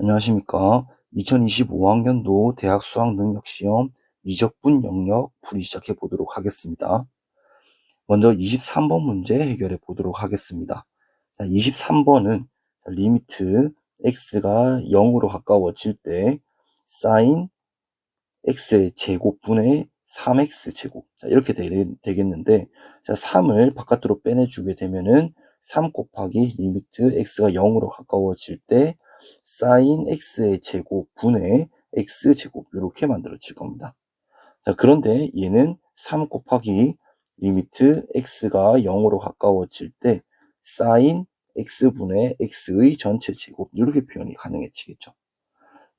안녕하십니까. 2025학년도 대학 수학능력시험 미적분 영역 풀이 시작해 보도록 하겠습니다. 먼저 23번 문제 해결해 보도록 하겠습니다. 23번은 리미트 x가 0으로 가까워질 때 sin x의 제곱분의 3x 제곱, 이렇게 되겠는데, 3을 바깥으로 빼내주게 되면은 3 곱하기 리미트 x가 0으로 가까워질 때 sin x의 제곱분의 x 제곱, 이렇게 만들어질 겁니다. 자, 그런데 얘는 3 곱하기 리미트 x가 0으로 가까워질 때 sin x분의 x의 전체 제곱, 이렇게 표현이 가능해지겠죠.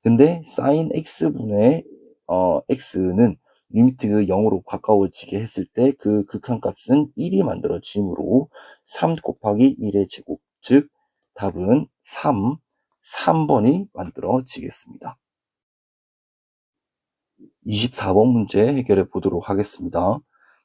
근데 sin x분의 x는 리미트가 0으로 가까워지게 했을 때 그 극한값은 1이 만들어지므로 3 곱하기 1의 제곱, 즉 답은 3번이 만들어지겠습니다. 24번 문제 해결해 보도록 하겠습니다.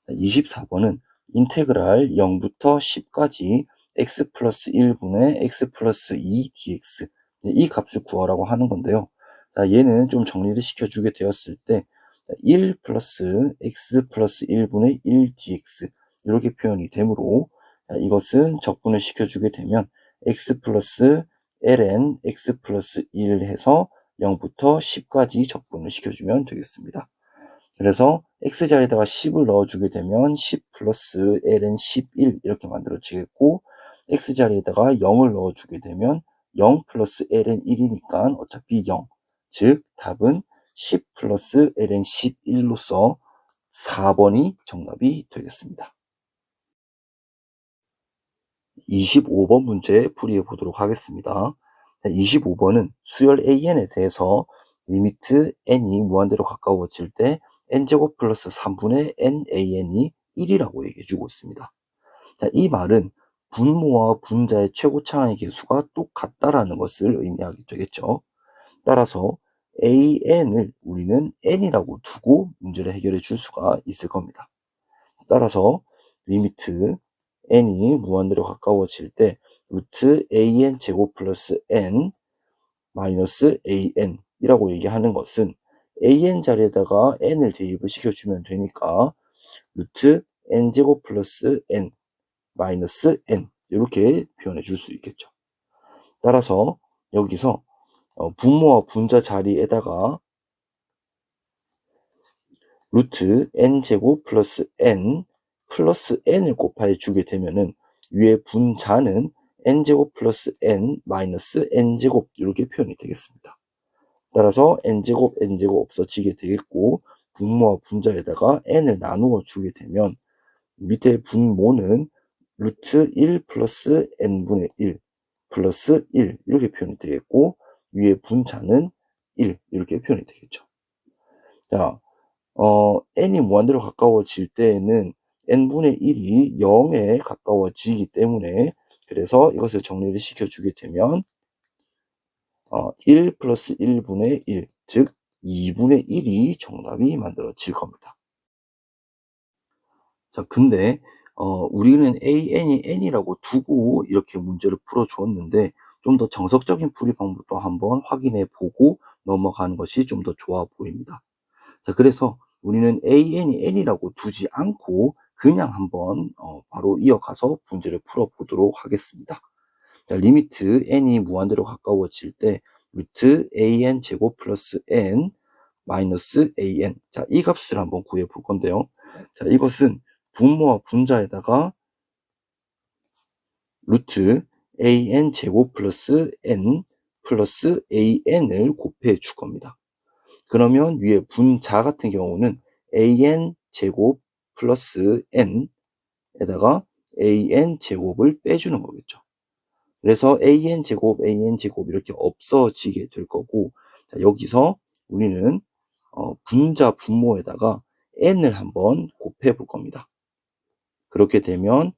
24번은 인테그랄 0부터 10까지 x 플러스 1분의 x 플러스 2 dx, 이 값을 구하라고 하는 건데요. 자, 얘는 좀 정리를 시켜주게 되었을 때 1 플러스 x 플러스 1분의 1 dx, 이렇게 표현이 되므로 이것은 적분을 시켜주게 되면 x 플러스 ln x 플러스 1 해서 0부터 10까지 적분을 시켜주면 되겠습니다. 그래서 x자리에다가 10을 넣어주게 되면 10 플러스 ln 11 이렇게 만들어지겠고, x자리에다가 0을 넣어주게 되면 0 플러스 ln 1이니까 어차피 0, 즉 답은 10 플러스 ln 11로서 4번이 정답이 되겠습니다. 25번 문제 풀이해 보도록 하겠습니다. 25번은 수열 AN에 대해서 리미트 n이 무한대로 가까워질 때 n제곱 플러스 3분의 nan이 1이라고 얘기해 주고 있습니다. 자, 이 말은 분모와 분자의 최고 차항의 개수가 똑같다라는 것을 의미하게 되겠죠. 따라서 an을 우리는 n이라고 두고 문제를 해결해 줄 수가 있을 겁니다. 따라서 리미트 n이 무한대로 가까워질 때 루트 an 제곱 플러스 n 마이너스 an 이라고 얘기하는 것은 an 자리에다가 n을 대입을 시켜주면 되니까 루트 n 제곱 플러스 n 마이너스 n, 이렇게 표현해 줄 수 있겠죠. 따라서 여기서 분모와 분자 자리에다가 루트 n 제곱 플러스 n 플러스 n을 곱해 주게 되면은 위에 분자는 n제곱 플러스 n 마이너스 n제곱, 이렇게 표현이 되겠습니다. 따라서 n제곱 없어지게 되겠고, 분모와 분자에다가 n을 나누어 주게 되면 밑에 분모는 루트 1 플러스 n분의 1 플러스 1 이렇게 표현이 되겠고, 위에 분자는 1 이렇게 표현이 되겠죠. 자, n이 무한대로 가까워질 때에는 n분의 1이 0에 가까워지기 때문에, 그래서 이것을 정리를 시켜주게 되면 1 플러스 1분의 1, 즉 2분의 1이 정답이 만들어질 겁니다. 자, 근데 우리는 an이 n이라고 두고 이렇게 문제를 풀어주었는데, 좀 더 정석적인 풀이 방법도 한번 확인해 보고 넘어가는 것이 좀 더 좋아 보입니다. 자, 그래서 우리는 an이 n이라고 두지 않고 그냥 한번 바로 이어가서 문제를 풀어보도록 하겠습니다. 자, 리미트 n이 무한대로 가까워질 때 루트 an 제곱 플러스 n 마이너스 an, 자, 이 값을 한번 구해 볼 건데요. 자, 이것은 분모와 분자에다가 루트 an 제곱 플러스 n 플러스 an을 곱해 줄 겁니다. 그러면 위에 분자 같은 경우는 an 제곱 플러스 n에다가 an 제곱을 빼주는 거겠죠. 그래서 an 제곱 이렇게 없어지게 될 거고, 자, 여기서 우리는 분자 분모에다가 n을 한번 곱해 볼 겁니다. 그렇게 되면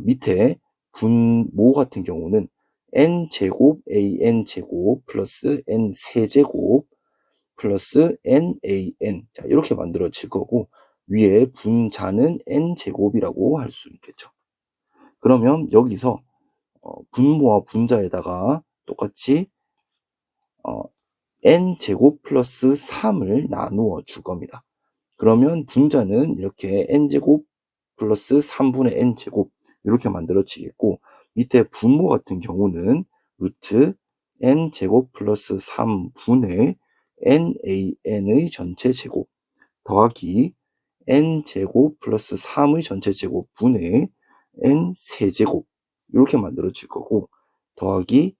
밑에 분모 같은 경우는 n 제곱 an 제곱 플러스 n 세제곱 플러스 nan, 자, 이렇게 만들어질 거고, 위에 분자는 n제곱이라고 할 수 있겠죠. 그러면 여기서 분모와 분자에다가 똑같이 n제곱 플러스 3을 나누어 줄 겁니다. 그러면 분자는 이렇게 n제곱 플러스 3분의 n제곱 이렇게 만들어지겠고, 밑에 분모 같은 경우는 루트 n제곱 플러스 3분의 nan의 전체 제곱 더하기 n제곱 플러스 3의 전체 제곱 분의 n 세제곱 이렇게 만들어질 거고, 더하기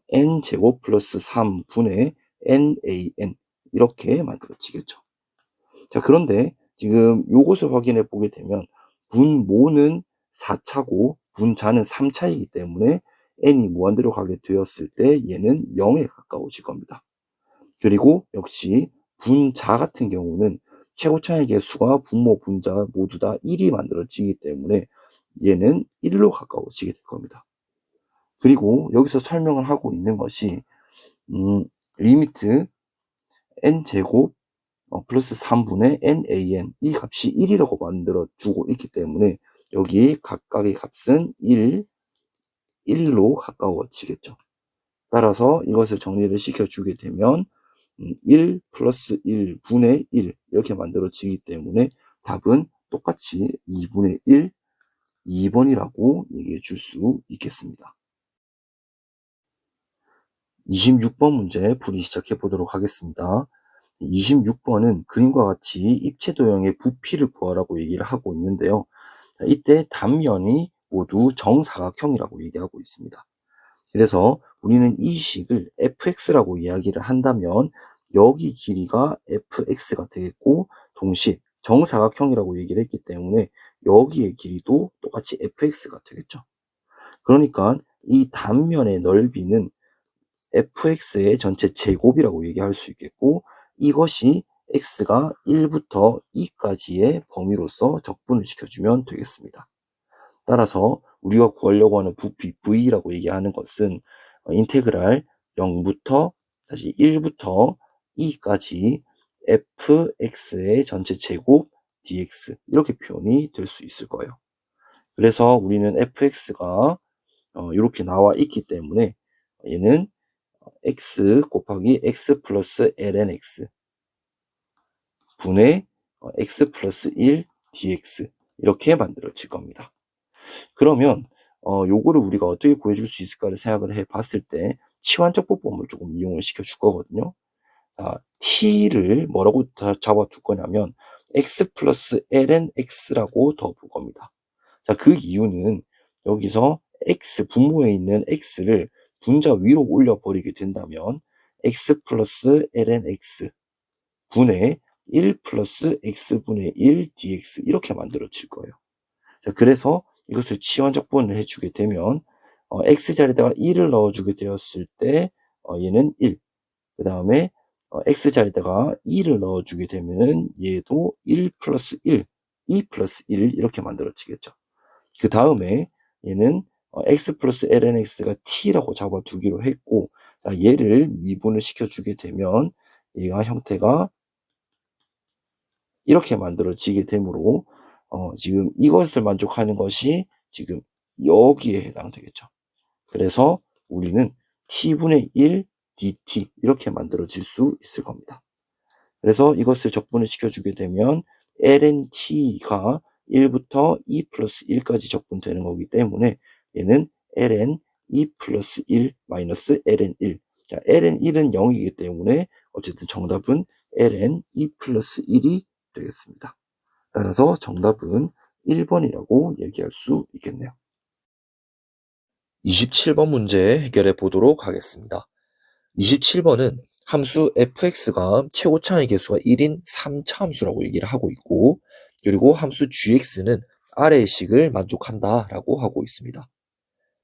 n제곱 플러스 3분의 nan 이렇게 만들어지겠죠. 자, 그런데 지금 요것을 확인해 보게 되면 분모는 4차고 분자는 3차이기 때문에 n이 무한대로 가게 되었을 때 얘는 0에 가까워질 겁니다. 그리고 역시 분자 같은 경우는 최고차의 개수가 분모, 분자 모두 다 1이 만들어지기 때문에 얘는 1로 가까워지게 될 겁니다. 그리고 여기서 설명을 하고 있는 것이 리미트 n제곱 플러스 3분의 nan 이 값이 1이라고 만들어 주고 있기 때문에 여기 각각의 값은 1로 가까워지겠죠. 따라서 이것을 정리를 시켜주게 되면 1 플러스 1분의 1 이렇게 만들어지기 때문에 답은 똑같이 2분의 1, 2번이라고 얘기해 줄 수 있겠습니다. 26번 문제 풀이 시작해 보도록 하겠습니다. 26번은 그림과 같이 입체도형의 부피를 구하라고 얘기를 하고 있는데요. 이때 단면이 모두 정사각형이라고 얘기하고 있습니다. 그래서 우리는 이 식을 fx라고 이야기를 한다면 여기 길이가 fx가 되겠고, 동시에 정사각형이라고 얘기를 했기 때문에 여기의 길이도 똑같이 fx가 되겠죠. 그러니까 이 단면의 넓이는 fx의 전체 제곱이라고 얘기할 수 있겠고, 이것이 x가 1부터 2까지의 범위로서 적분을 시켜주면 되겠습니다. 따라서 우리가 구하려고 하는 부피 v라고 얘기하는 것은 인테그랄 0부터 다시 1부터 2까지 fx의 전체 제곱 dx 이렇게 표현이 될 수 있을 거예요. 그래서 우리는 fx가 이렇게 나와 있기 때문에 얘는 x 곱하기 x 플러스 lnx 분의 x 플러스 1 dx 이렇게 만들어질 겁니다. 그러면 요거를 우리가 어떻게 구해줄 수 있을까를 생각을 해 봤을 때 치환적법을 조금 이용을 시켜 줄 거거든요. t를 뭐라고 잡아 둘 거냐면 x 플러스 lnx라고 더 볼 겁니다. 자, 그 이유는 여기서 x 분모에 있는 x를 분자 위로 올려 버리게 된다면 x 플러스 lnx 분의 1 플러스 x분의 1 dx 이렇게 만들어질 거예요. 자, 그래서 이것을 치환적분을 해주게 되면 x자리에다가 1을 넣어주게 되었을 때 얘는 1, 그 다음에 x자리에다가 2를 넣어주게 되면 얘도 1 플러스 1, 2 플러스 1 이렇게 만들어지겠죠. 그 다음에 얘는 x 플러스 lnx가 t라고 잡아두기로 했고, 자, 얘를 미분을 시켜주게 되면 얘가 형태가 이렇게 만들어지게 되므로 지금 이것을 만족하는 것이 지금 여기에 해당되겠죠. 그래서 우리는 t분의 1 dt 이렇게 만들어질 수 있을 겁니다. 그래서 이것을 적분을 시켜주게 되면 lnt가 1부터 2 플러스 1까지 적분되는 거기 때문에 얘는 ln 2 플러스 1 마이너스 ln 1. 자, ln 1은 0이기 때문에 어쨌든 정답은 ln 2 플러스 1이 되겠습니다. 따라서 정답은 1번이라고 얘기할 수 있겠네요. 27번 문제 해결해 보도록 하겠습니다. 27번은 함수 fx가 최고차의 개수가 1인 3차 함수라고 얘기를 하고 있고, 그리고 함수 gx는 아래의 식을 만족한다 라고 하고 있습니다.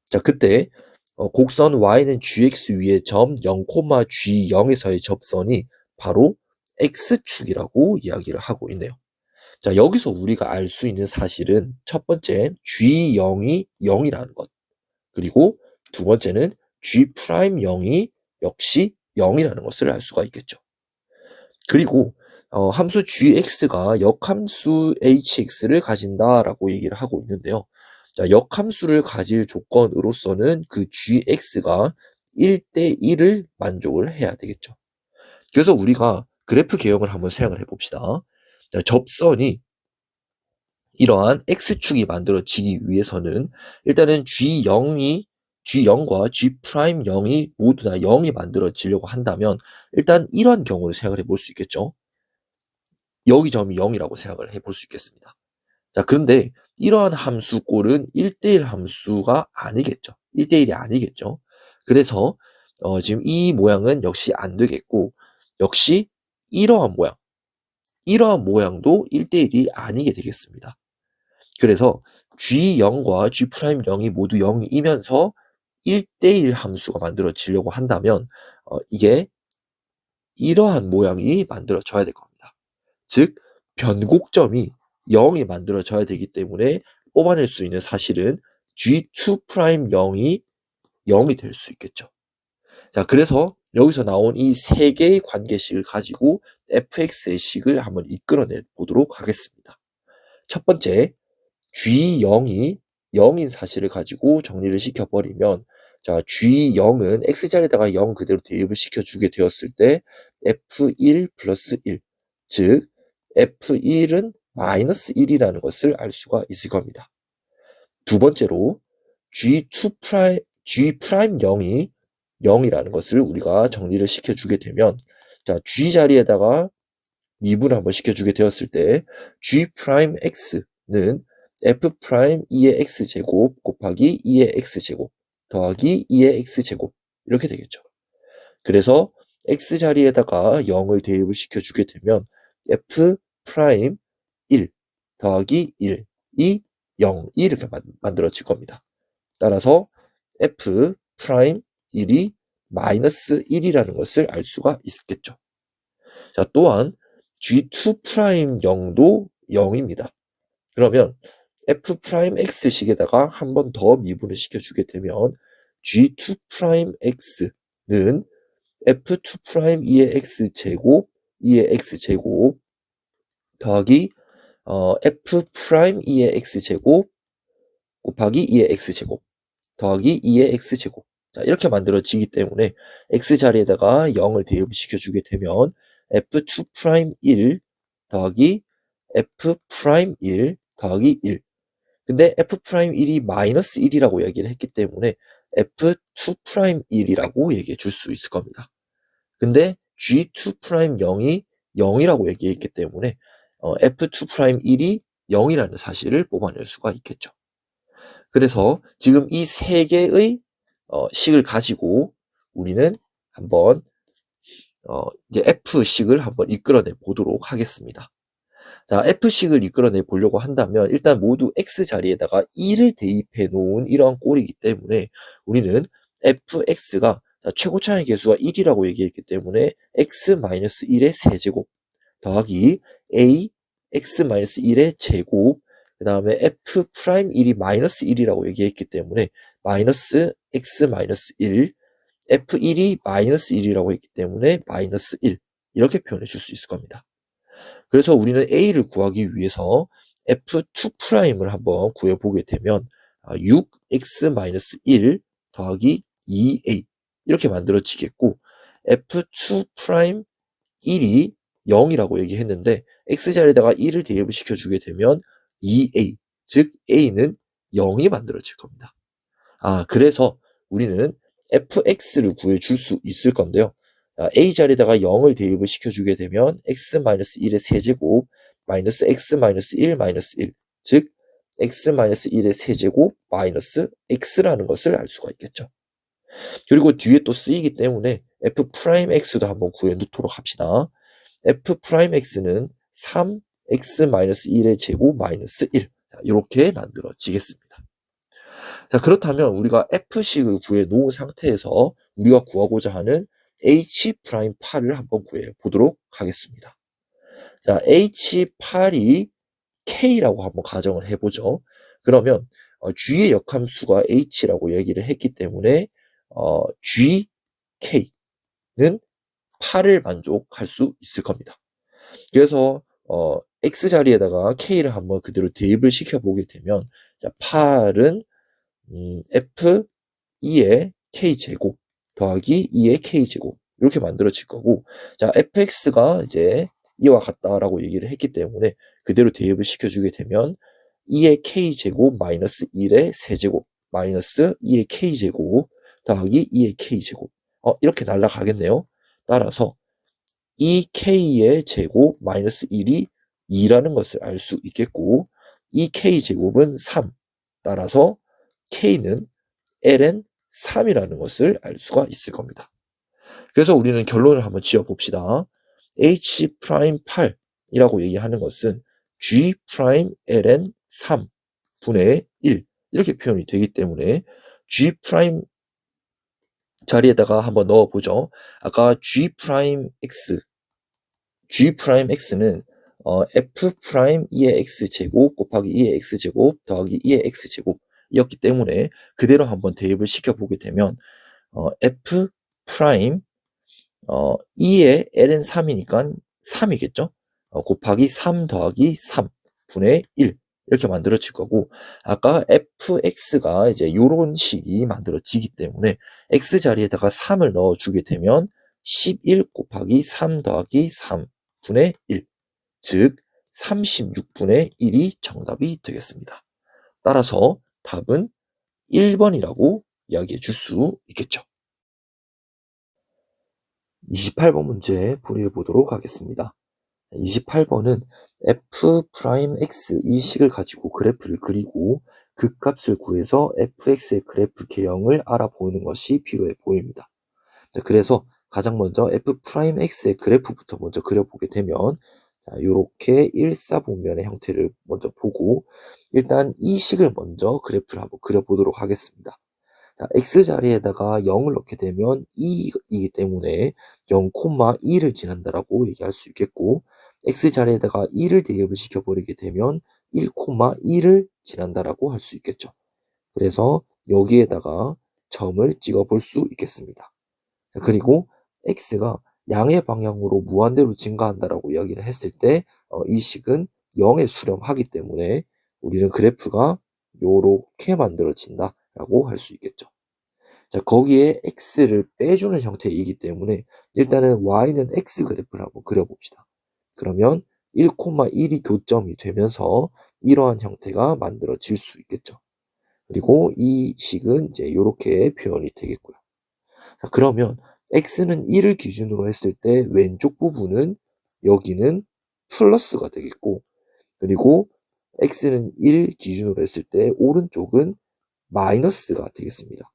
자, 그때 곡선 y는 gx 위의 점 0, g0에서의 접선이 바로 x축이라고 이야기를 하고 있네요. 자, 여기서 우리가 알 수 있는 사실은 첫 번째 g0이 0이라는 것, 그리고 두 번째는 g'0이 역시 0이라는 것을 알 수가 있겠죠. 그리고 함수 gx가 역함수 hx를 가진다라고 얘기를 하고 있는데요. 자, 역함수를 가질 조건으로서는 그 gx가 1대1을 만족을 해야 되겠죠. 그래서 우리가 그래프 개형을 한번 생각을 해봅시다. 자, 접선이 이러한 x축이 만들어지기 위해서는 일단은 G0과 G'0이 모두 다 0이 만들어지려고 한다면 일단 이런 경우를 생각을 해볼 수 있겠죠. 여기 점이 0이라고 생각을 해볼 수 있겠습니다. 자, 그런데 이러한 함수 꼴은 1대1 함수가 아니겠죠. 1대1이 아니겠죠. 그래서 지금 이 모양은 역시 안 되겠고 역시 이러한 모양도 1대1이 아니게 되겠습니다. 그래서 G0과 G'0이 모두 0이면서 1대1 함수가 만들어지려고 한다면 이게 이러한 모양이 만들어져야 될 겁니다. 즉 변곡점이 0이 만들어져야 되기 때문에 뽑아낼 수 있는 사실은 G2'0이 0이 될 수 있겠죠. 자, 그래서 여기서 나온 이 세 개의 관계식을 가지고 fx의 식을 한번 이끌어내 보도록 하겠습니다. 첫 번째, G0이 0인 사실을 가지고 정리를 시켜버리면 자, G0은 x자리에다가 0 그대로 대입을 시켜주게 되었을 때 f1 플러스 1, 즉 f1은 마이너스 1이라는 것을 알 수가 있을 겁니다. 두 번째로 G'0이 0이라는 것을 우리가 정리를 시켜주게 되면 자, G 자리에다가 미분을 한번 시켜주게 되었을 때 G'X는 F'2의 X제곱 곱하기 2의 X제곱 더하기 2의 X제곱 이렇게 되겠죠. 그래서 X 자리에다가 0을 대입을 시켜주게 되면 F'1 더하기 1이 0 이렇게 만들어질 겁니다. 따라서 F'1이 마이너스 1이라는 것을 알 수가 있겠죠. 자, 또한 G2'0도 0입니다. 그러면 F'X식에다가 한 번 더 미분을 시켜주게 되면 G2'X는 F2'2의 X제곱 2의 X제곱 더하기 F'2의 X제곱 곱하기 2의 X제곱 더하기 2의 X제곱 자, 이렇게 만들어지기 때문에 X 자리에다가 0을 대입을 시켜주게 되면 F2'1 더하기 F'1 더하기 1 근데 F'1이 마이너스 1이라고 얘기를 했기 때문에 F2'1이라고 얘기해 줄 수 있을 겁니다. 근데 G2'0이 0이라고 얘기했기 때문에 F2'1이 0이라는 사실을 뽑아낼 수가 있겠죠. 그래서 지금 이 세 개의 식을 가지고 우리는 한번 이제 F식을 한번 이끌어내 보도록 하겠습니다. 자, F식을 이끌어내 보려고 한다면 일단 모두 X 자리에다가 2를 대입해 놓은 이러한 꼴이기 때문에 우리는 Fx가 최고차의 개수가 1이라고 얘기했기 때문에 x-1의 세제곱 더하기 a x-1의 제곱 그 다음에 F'1이 마이너스 1이라고 얘기했기 때문에 마이너스 x-1 F1이 마이너스 1이라고 했기 때문에 마이너스 1 이렇게 표현해 줄 수 있을 겁니다. 그래서 우리는 A를 구하기 위해서 F2'을 한번 구해보게 되면 6x-1 더하기 2a 이렇게 만들어지겠고 F2'1이 0이라고 얘기했는데 x자리에다가 1을 대입을 시켜주게 되면 2a 즉 a는 0이 만들어질 겁니다. 그래서 우리는 fx를 구해줄 수 있을 건데요. a 자리에다가 0을 대입을 시켜주게 되면 x-1의 세제곱 마이너스 x-1 마이너스 1 즉 x-1의 세제곱 마이너스 x라는 것을 알 수가 있겠죠. 그리고 뒤에 또 쓰이기 때문에 f'x도 한번 구해 놓도록 합시다. f'x는 3x-1의 제곱 마이너스 1 이렇게 만들어지겠습니다. 자, 그렇다면 우리가 f식을 구해 놓은 상태에서 우리가 구하고자 하는 h'8을 한번 구해 보도록 하겠습니다. 자, h8이 k라고 한번 가정을 해보죠. 그러면 g의 역함수가 h라고 얘기를 했기 때문에 gk는 8을 만족할 수 있을 겁니다. 그래서 x 자리에다가 k를 한번 그대로 대입을 시켜보게 되면 8은 f2의 k제곱 더하기 2의 k제곱 이렇게 만들어질 거고, 자 fx가 이제 이와 같다라고 얘기를 했기 때문에 그대로 대입을 시켜주게 되면 2의 k제곱 마이너스 1의 세제곱 마이너스 2의 k제곱 더하기 2의 k제곱 이렇게 날라가겠네요. 따라서 2k의 제곱 마이너스 1이 2라는 것을 알 수 있겠고, 2k제곱은 3. 따라서 k는 ln 3이라는 것을 알 수가 있을 겁니다. 그래서 우리는 결론을 한번 지어봅시다. h'8이라고 얘기하는 것은 g'ln 3분의 1 이렇게 표현이 되기 때문에 g' 자리에다가 한번 넣어보죠. 아까 g'x는 f'2의 x제곱 곱하기 2의 x제곱 더하기 2의 x제곱 이었기 때문에 그대로 한번 대입을 시켜보게 되면 f' 2의 ln 3이니까 3이겠죠? 곱하기 3 더하기 3분의 1 이렇게 만들어질 거고, 아까 fx가 이제 요런 식이 만들어지기 때문에 x 자리에다가 3을 넣어주게 되면 11 곱하기 3 더하기 3분의 1, 즉 36분의 1이 정답이 되겠습니다. 따라서 답은 1번이라고 이야기해 줄 수 있겠죠. 28번 문제 풀이해 보도록 하겠습니다. 28번은 f'x 이 식을 가지고 그래프를 그리고 그 값을 구해서 fx의 그래프 개형을 알아보는 것이 필요해 보입니다. 그래서 가장 먼저 f'x의 그래프부터 먼저 그려보게 되면 이렇게 일사분면의 형태를 먼저 보고, 일단 이 식을 먼저 그래프를 한번 그려보도록 하겠습니다. 자, x 자리에다가 0을 넣게 되면 2이기 때문에 0,2를 지난다라고 얘기할 수 있겠고, x 자리에다가 2를 대입을 시켜버리게 되면 1,2를 지난다라고 할 수 있겠죠. 그래서 여기에다가 점을 찍어 볼 수 있겠습니다. 자, 그리고 x가 양의 방향으로 무한대로 증가한다라고 이야기를 했을 때 이 식은 0에 수렴하기 때문에 우리는 그래프가 요렇게 만들어진다라고 할 수 있겠죠. 자, 거기에 x를 빼주는 형태이기 때문에 일단은 y는 x 그래프를 한번 그려봅시다. 그러면 1,1이 교점이 되면서 이러한 형태가 만들어질 수 있겠죠. 그리고 이 식은 이제 이렇게 표현이 되겠고요. 자, 그러면 x는 1을 기준으로 했을 때 왼쪽 부분은 여기는 플러스가 되겠고, 그리고 x는 1 기준으로 했을 때 오른쪽은 마이너스가 되겠습니다.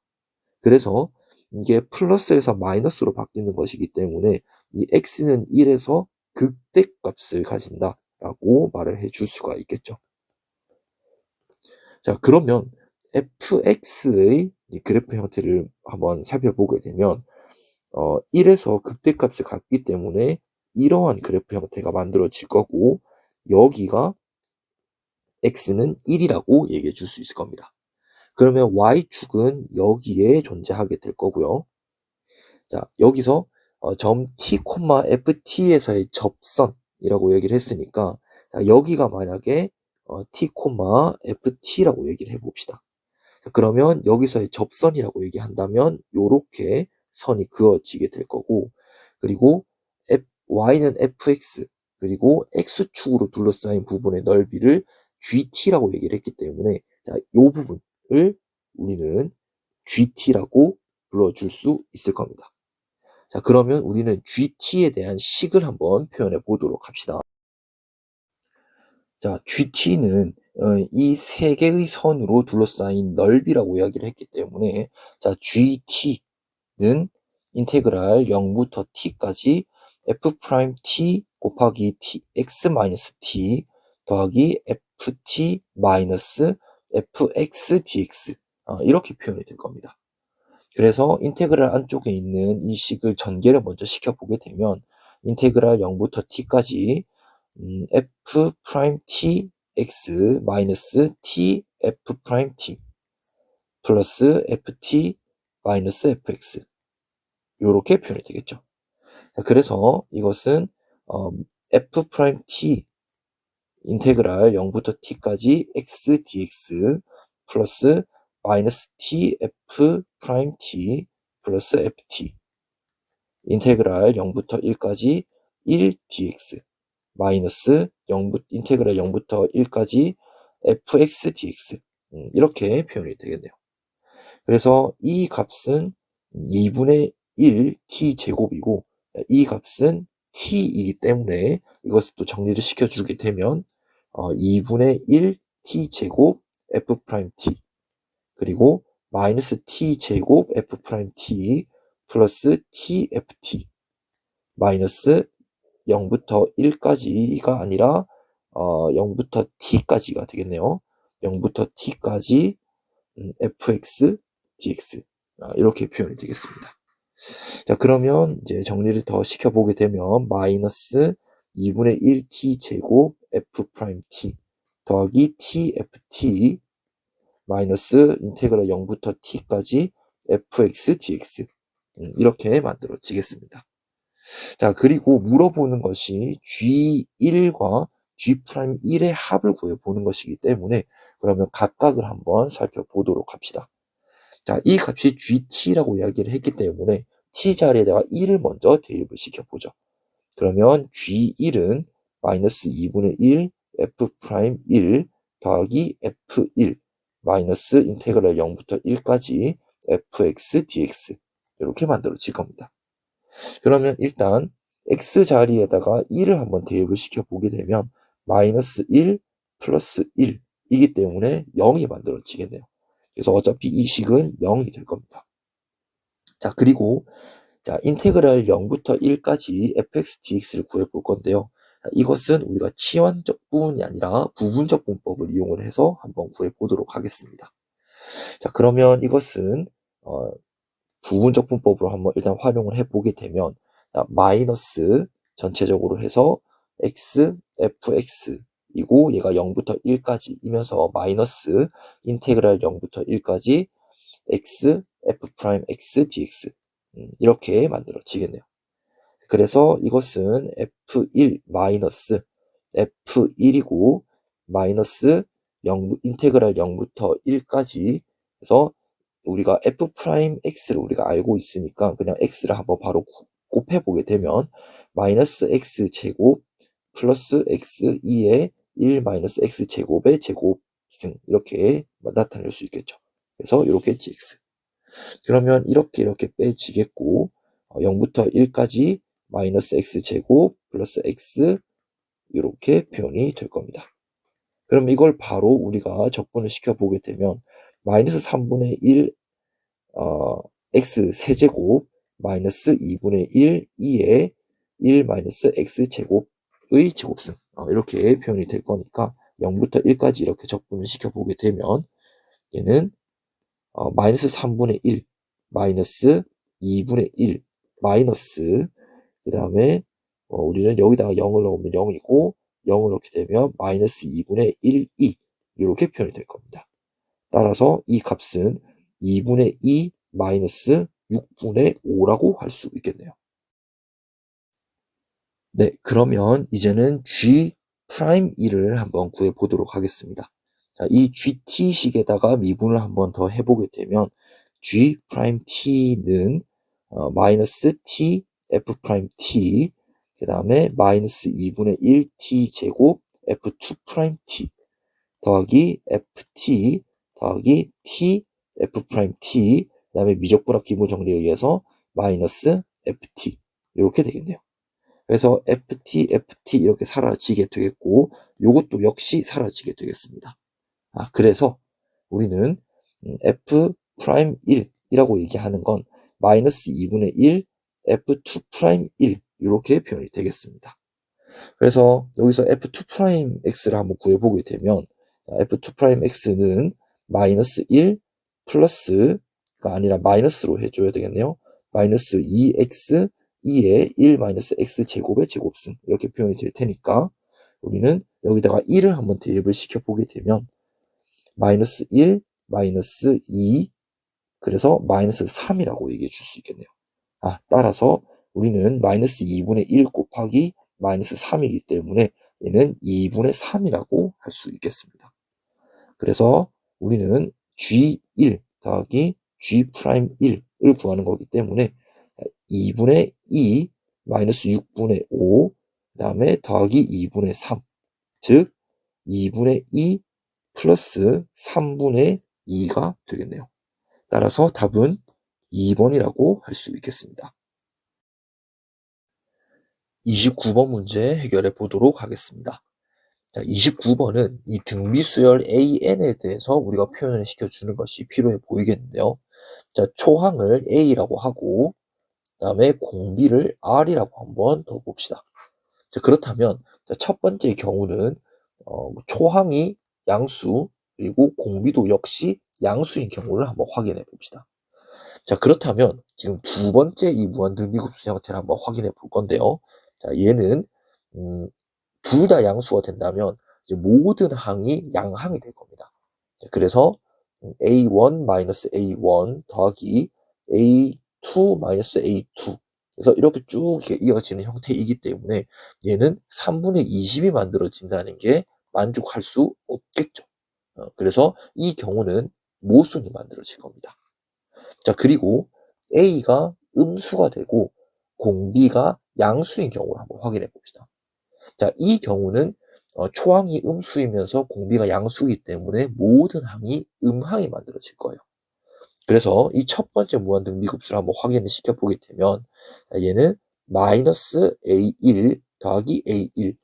그래서 이게 플러스에서 마이너스로 바뀌는 것이기 때문에 이 x는 1에서 극대값을 가진다라고 말을 해줄 수가 있겠죠. 자, 그러면 fx의 그래프 형태를 한번 살펴보게 되면 1에서 극대값을 갖기 때문에 이러한 그래프 형태가 만들어질 거고, 여기가 x는 1이라고 얘기해 줄 수 있을 겁니다. 그러면 y축은 여기에 존재하게 될 거고요. 자, 여기서 점 t, ft에서의 접선이라고 얘기를 했으니까, 자, 여기가 만약에 t, ft라고 얘기를 해봅시다. 자, 그러면 여기서의 접선이라고 얘기한다면 요렇게 선이 그어지게 될 거고, 그리고 y는 fx, 그리고 x축으로 둘러싸인 부분의 넓이를 gt라고 얘기를 했기 때문에 자, 요 부분을 우리는 gt라고 불러줄 수 있을 겁니다. 자, 그러면 우리는 gt에 대한 식을 한번 표현해 보도록 합시다. 자, gt는 이 세 개의 선으로 둘러싸인 넓이라고 이야기를 했기 때문에 자, gt는 인테그랄 0부터 t까지 f'(t) 곱하기 x-t 더하기 ft-fx dx 이렇게 표현이 될 겁니다. 그래서 인테그랄 안쪽에 있는 이 식을 전개를 먼저 시켜보게 되면 인테그랄 0부터 t까지 f'(t) x 마이너스 t f'(t) 플러스 ft 마이너스 fx 요렇게 표현이 되겠죠. 그래서 이것은 f'(t) 인테그랄 0부터 t까지 x dx 플러스 마이너스 t f'(t) 플러스 ft 인테그랄 0부터 1까지 1 dx 마이너스 인테그랄 0부터 1까지 fx dx 이렇게 표현이 되겠네요. 그래서 이 값은 2분의 1 t 제곱이고 이 값은 t이기 때문에 이것을 또 정리를 시켜주게 되면 2분의 1 t 제곱 f 프라임 t 그리고 마이너스 t 제곱 f 프라임 t 플러스 tft 마이너스 0부터 1까지가 아니라 0부터 t까지가 되겠네요. 0부터 t까지 fx dx 이렇게 표현이 되겠습니다. 자, 그러면 이제 정리를 더 시켜보게 되면 마이너스 2분의 1 t 제곱 f 프라임 t 더하기 tft 마이너스 인테그랄 0부터 t까지 fx dx 이렇게 만들어지겠습니다. 자, 그리고 물어보는 것이 G1과 G'1의 합을 구해보는 것이기 때문에 그러면 각각을 한번 살펴보도록 합시다. 자, 이 값이 GT라고 이야기를 했기 때문에 T 자리에다가 1을 먼저 대입을 시켜보죠. 그러면 G1은 마이너스 2분의 1 F'1 더하기 F1 마이너스 인테그랄 0부터 1까지 fx dx 이렇게 만들어질 겁니다. 그러면 일단 x 자리에다가 1을 한번 대입을 시켜보게 되면 마이너스 1 플러스 1이기 때문에 0이 만들어지겠네요. 그래서 어차피 이 식은 0이 될 겁니다. 자, 그리고 자, 인테그랄 0부터 1까지 fx dx를 구해볼 건데요. 자, 이것은 우리가 치환적분이 아니라 부분적분법을 이용을 해서 한번 구해보도록 하겠습니다. 자, 그러면 이것은 부분적분법으로 한번 일단 활용을 해보게 되면 자, 마이너스 전체적으로 해서 x, fx 이고 얘가 0부터 1까지 이면서 마이너스 인테그랄 0부터 1까지 x, f'x dx 이렇게 만들어지겠네요. 그래서 이것은 f1 마이너스 f1이고 마이너스 인테그랄 0부터 1까지 그래서 우리가 f'x를 우리가 알고 있으니까 그냥 x를 한번 바로 곱해보게 되면 마이너스 x 제곱 플러스 x2의 1 마이너스 x 제곱의 제곱승 이렇게 나타낼 수 있겠죠. 그래서 이렇게 dx 그러면 이렇게 빼지겠고 0부터 1까지 마이너스 x 제곱 플러스 x 이렇게 표현이 될 겁니다. 그럼 이걸 바로 우리가 적분을 시켜보게 되면 마이너스 3분의 1 x 세제곱 마이너스 2분의 1 2의 1 마이너스 x 제곱의 제곱승 이렇게 표현이 될 거니까 0부터 1까지 이렇게 적분을 시켜보게 되면 얘는 마이너스 3분의 1 마이너스 2분의 1 마이너스 그 다음에 우리는 여기다가 0을 넣으면 0이고 0을 넣게 되면 마이너스 2분의 1, 2 이렇게 표현이 될 겁니다. 따라서 이 값은 2분의 2 마이너스 6분의 5라고 할 수 있겠네요. 네, 그러면 이제는 G'1을 한번 구해보도록 하겠습니다. 자, 이 GT식에다가 미분을 한번 더 해보게 되면 G'T는 마이너스 T, F'T 그 다음에 마이너스 2분의 1 T 제곱 F2'T 더하기 FT 더하기 T, F'T 그 다음에 미적분학 기본 정리에 의해서 마이너스 FT 이렇게 되겠네요. 그래서 FT 이렇게 사라지게 되겠고 이것도 역시 사라지게 되겠습니다. 그래서 우리는 F'1이라고 얘기하는 건 마이너스 2분의 1 F2'1 이렇게 표현이 되겠습니다. 그래서 여기서 F2'X를 한번 구해보게 되면 F2'X는 마이너스 1 플러스가 아니라 마이너스로 해줘야 되겠네요. 마이너스 2x 2의 1 마이너스 x 제곱의 제곱승 이렇게 표현이 될 테니까 우리는 여기다가 1을 한번 대입을 시켜보게 되면 마이너스 1 마이너스 2 그래서 마이너스 3이라고 얘기해 줄 수 있겠네요. 따라서 우리는 마이너스 2분의 1 곱하기 마이너스 3이기 때문에 얘는 2분의 3이라고 할 수 있겠습니다. 그래서 우리는 G1 더하기 G'1 구하는 거기 때문에 2분의 2 마이너스 6분의 5, 그 다음에 더하기 2분의 3, 즉 2분의 2 플러스 3분의 2가 되겠네요. 따라서 답은 2번이라고 할 수 있겠습니다. 29번 문제 해결해 보도록 하겠습니다. 자, 29번은 이 등비수열 AN에 대해서 우리가 표현을 시켜주는 것이 필요해 보이겠는데요. 자, 초항을 A라고 하고, 그 다음에 공비를 R이라고 한번 더 봅시다. 자, 그렇다면, 자, 첫 번째 경우는, 초항이 양수, 그리고 공비도 역시 양수인 경우를 한번 확인해 봅시다. 자, 그렇다면, 지금 두 번째 이 무한등비급수 형태를 한번 확인해 볼 건데요. 자, 얘는, 둘 다 양수가 된다면 이제 모든 항이 양항이 될 겁니다. 그래서 A1-A1 더하기 A2-A2 그래서 이렇게 쭉 이어지는 형태이기 때문에 얘는 3분의 20이 만들어진다는 게 만족할 수 없겠죠. 그래서 이 경우는 모순이 만들어질 겁니다. 자, 그리고 A가 음수가 되고 공비가 양수인 경우를 한번 확인해 봅시다. 자, 이 경우는 초항이 음수이면서 공비가 양수이기 때문에 모든 항이 음항이 만들어질 거예요. 그래서 이 첫 번째 무한등비급수를 한번 확인을 시켜보게 되면 얘는 마이너스 A1 더하기 A1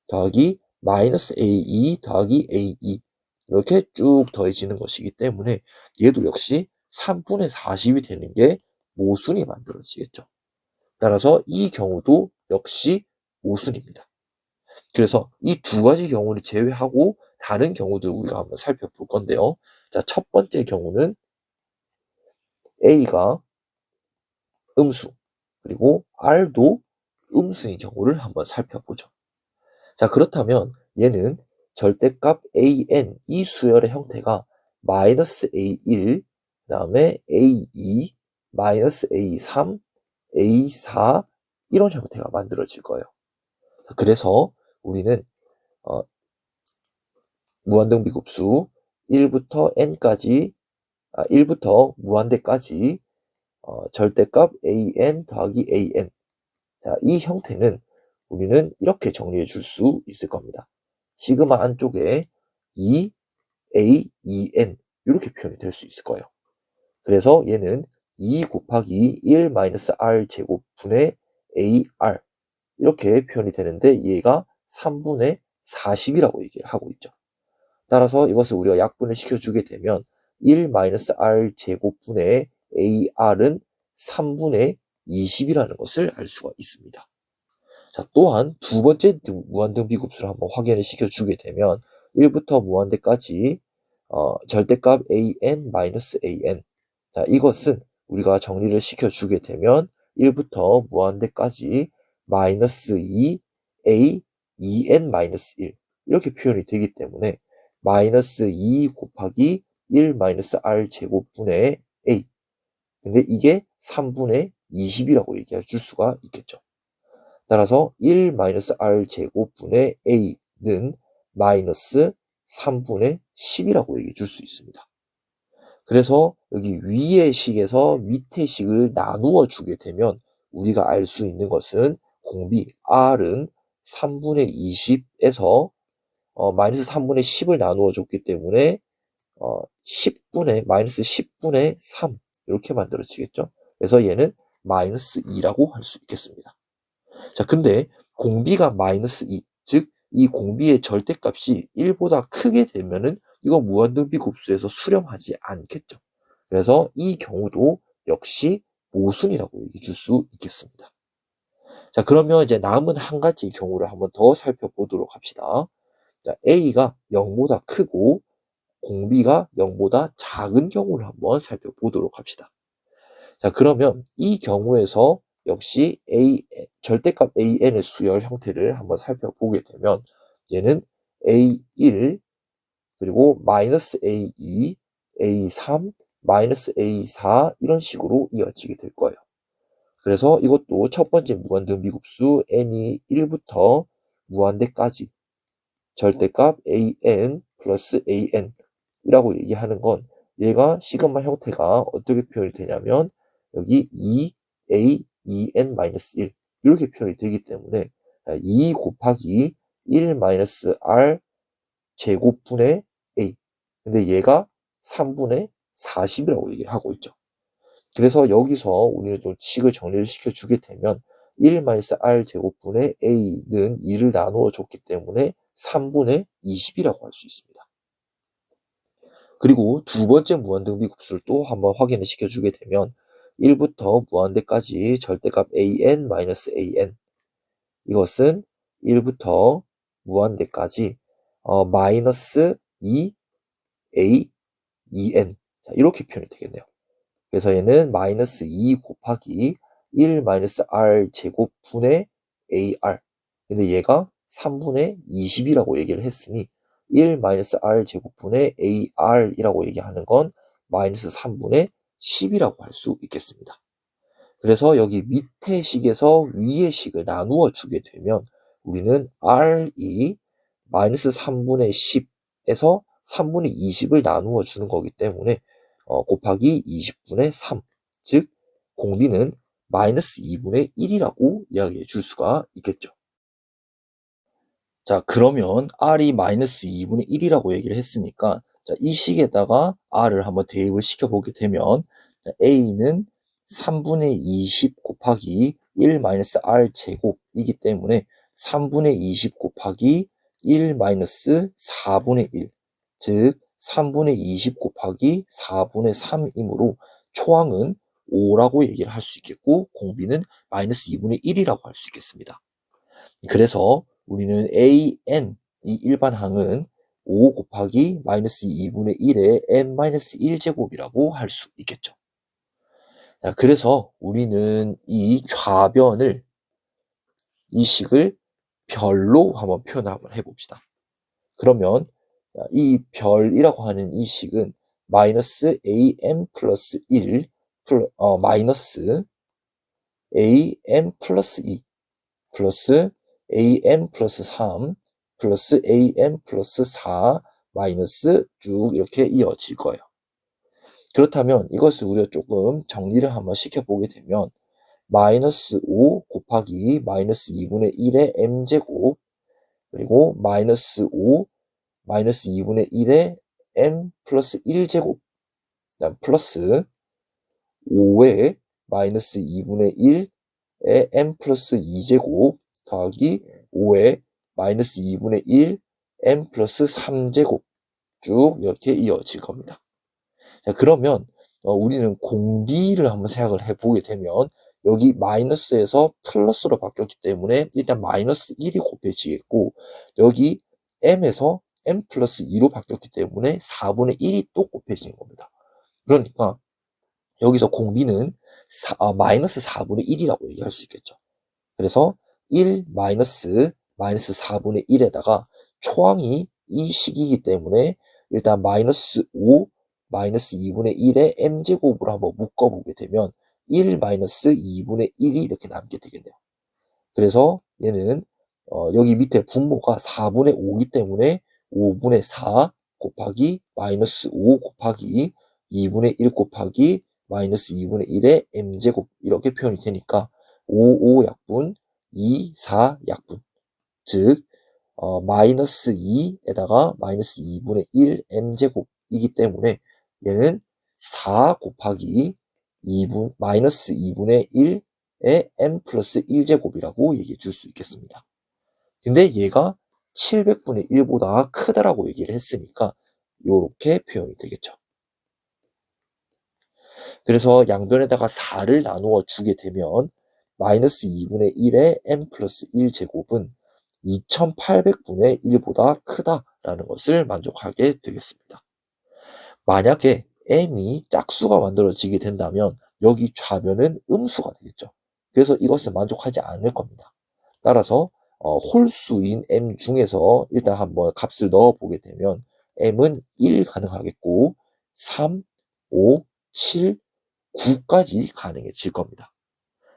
더하기 마이너스 A2 더하기 A2 이렇게 쭉 더해지는 것이기 때문에 얘도 역시 3분의 40이 되는 게 모순이 만들어지겠죠. 따라서 이 경우도 역시 모순입니다. 그래서 이 두 가지 경우를 제외하고 다른 경우들 우리가 한번 살펴볼 건데요. 자, 첫 번째 경우는 A가 음수, 그리고 R도 음수인 경우를 한번 살펴보죠. 자, 그렇다면 얘는 절대값 AN, 이 수열의 형태가 마이너스 A1, 그 다음에 A2, 마이너스 A3, A4 이런 형태가 만들어질 거예요. 그래서 우리는 무한등비급수 1부터 n까지 1부터 무한대까지 절대값 an 더하기 an 자, 이 형태는 우리는 이렇게 정리해 줄 수 있을 겁니다. 시그마 안쪽에 2a 2n 이렇게 표현이 될 수 있을 거예요. 그래서 얘는 2 곱하기 1 마이너스 r 제곱 분의 ar 이렇게 표현이 되는데 얘가 3분의 40이라고 얘기를 하고 있죠. 따라서 이것을 우리가 약분을 시켜주게 되면 1-r 제곱분의 ar은 3분의 20이라는 것을 알 수가 있습니다. 자, 또한 두 번째 무한등비급수를 한번 확인을 시켜주게 되면 1부터 무한대까지 절대값 an-an 자, 이것은 우리가 정리를 시켜주게 되면 1부터 무한대까지 마이너스 2 a 2n-1 이렇게 표현이 되기 때문에 마이너스 2 곱하기 1 마이너스 r 제곱분의 a 근데 이게 3분의 20이라고 얘기해 줄 수가 있겠죠. 따라서 1 마이너스 r 제곱분의 a는 마이너스 3분의 10이라고 얘기해 줄 수 있습니다. 그래서 여기 위의 식에서 밑의 식을 나누어 주게 되면 우리가 알 수 있는 것은 공비 r은 3분의 20에서 마이너스 3분의 10을 나누어 줬기 때문에 10분의 마이너스 10분의 3 이렇게 만들어지겠죠. 그래서 얘는 마이너스 2라고 할 수 있겠습니다. 자, 근데 공비가 마이너스 2, 즉 이 공비의 절대값이 1보다 크게 되면은 이거 무한등비급수에서 수렴하지 않겠죠. 그래서 이 경우도 역시 모순이라고 얘기해 줄 수 있겠습니다. 자, 그러면 이제 남은 한 가지 경우를 한번 더 살펴보도록 합시다. 자, A가 0보다 크고 공비가 0보다 작은 경우를 한번 살펴보도록 합시다. 자, 그러면 이 경우에서 역시 절대값 an의 수열 형태를 한번 살펴보게 되면 얘는 a1 그리고 마이너스 a2, a3, 마이너스 a4 이런 식으로 이어지게 될 거예요. 그래서 이것도 첫 번째 무한등비급수 n이 1부터 무한대까지 절대값 an 플러스 an 이라고 얘기하는 건 얘가 시그마 형태가 어떻게 표현이 되냐면 여기 2a 2n-1 이렇게 표현이 되기 때문에 2 곱하기 1-r 제곱분의 a. 근데 얘가 3분의 40이라고 얘기를 하고 있죠. 그래서 여기서 우리는 좀 식을 정리를 시켜주게 되면 1-r 제곱분의 a는 2를 나누어 줬기 때문에 3분의 20이라고 할 수 있습니다. 그리고 두 번째 무한등비급수를 또 한번 확인을 시켜주게 되면 1부터 무한대까지 절대값 an-an 이것은 1부터 무한대까지 마이너스 2a 2n 자, 이렇게 표현이 되겠네요. 그래서 얘는 마이너스 2 곱하기 1-r 제곱분의 ar 근데 얘가 3분의 20이라고 얘기를 했으니 1-r 제곱분의 ar이라고 얘기하는 건 마이너스 3분의 10이라고 할 수 있겠습니다. 그래서 여기 밑에 식에서 위의 식을 나누어 주게 되면 우리는 r이 마이너스 3분의 10에서 3분의 20을 나누어 주는 거기 때문에 곱하기 20분의 3, 즉 공비는 마이너스 2분의 1이라고 이야기해 줄 수가 있겠죠. 자, 그러면 r이 마이너스 2분의 1이라고 얘기를 했으니까 자, 이 식에다가 r을 한번 대입을 시켜보게 되면 자, a는 3분의 20 곱하기 1-r 제곱이기 때문에 3분의 20 곱하기 1-4분의 1, 즉 3분의 20 곱하기 4분의 3이므로 초항은 5라고 얘기를 할 수 있겠고 공비는 마이너스 2분의 1이라고 할 수 있겠습니다. 그래서 우리는 an 이 일반항은 5 곱하기 마이너스 2분의 1의 n-1제곱이라고 할 수 있겠죠. 자, 그래서 우리는 이 좌변을 이 식을 별로 한번 표현을 한번 해봅시다. 그러면 이 별이라고 하는 이 식은 마이너스 am 플러스 1 마이너스 am 플러스 2 플러스 am 플러스 3 플러스 am 플러스 4 마이너스 쭉 이렇게 이어질 거예요. 그렇다면 이것을 우리가 조금 정리를 한번 시켜보게 되면 마이너스 5 곱하기 마이너스 2분의 1의 m제곱 그리고 마이너스 5 마이너스 2분의 1의 m 플러스 1제곱 그다음 플러스 5의 마이너스 2분의 1의 m 플러스 2제곱 더하기 5의 마이너스 2분의 1 m 플러스 3제곱 쭉 이렇게 이어질 겁니다. 자, 그러면 우리는 공비를 한번 생각을 해보게 되면 여기 마이너스에서 플러스로 바뀌었기 때문에 일단 마이너스 1이 곱해지겠고 여기 m에서 m 플러스 2로 바뀌었기 때문에 4분의 1이 또 곱해지는 겁니다. 그러니까 여기서 공비는 마이너스 4분의 1이라고 얘기할 수 있겠죠. 그래서 1 마이너스 4분의 1에다가 초항이 이 식이기 때문에 일단 마이너스 5 마이너스 2분의 1의 m제곱으로 한번 묶어보게 되면 1 마이너스 2분의 1이 이렇게 남게 되겠네요. 그래서 얘는 여기 밑에 분모가 4분의 5이기 때문에 5분의 4 곱하기 마이너스 5 곱하기 2분의 1 곱하기 마이너스 2분의 1의 m제곱 이렇게 표현이 되니까 5, 5 약분, 2, 4 약분 즉 마이너스 2에다가 마이너스 2분의 1 m제곱이기 때문에 얘는 4 곱하기 마이너스 2분의 1의 m 플러스 1제곱이라고 얘기해 줄 수 있겠습니다. 근데 얘가 700분의 1보다 크다라고 얘기를 했으니까 이렇게 표현이 되겠죠. 그래서 양변에다가 4를 나누어 주게 되면 마이너스 2분의 1의 m 플러스 1제곱은 2800분의 1보다 크다라는 것을 만족하게 되겠습니다. 만약에 m이 짝수가 만들어지게 된다면 여기 좌변은 음수가 되겠죠. 그래서 이것을 만족하지 않을 겁니다. 따라서 홀수인 m 중에서 일단 한번 값을 넣어보게 되면 m은 1 가능하겠고 3, 5, 7, 9까지 가능해질 겁니다.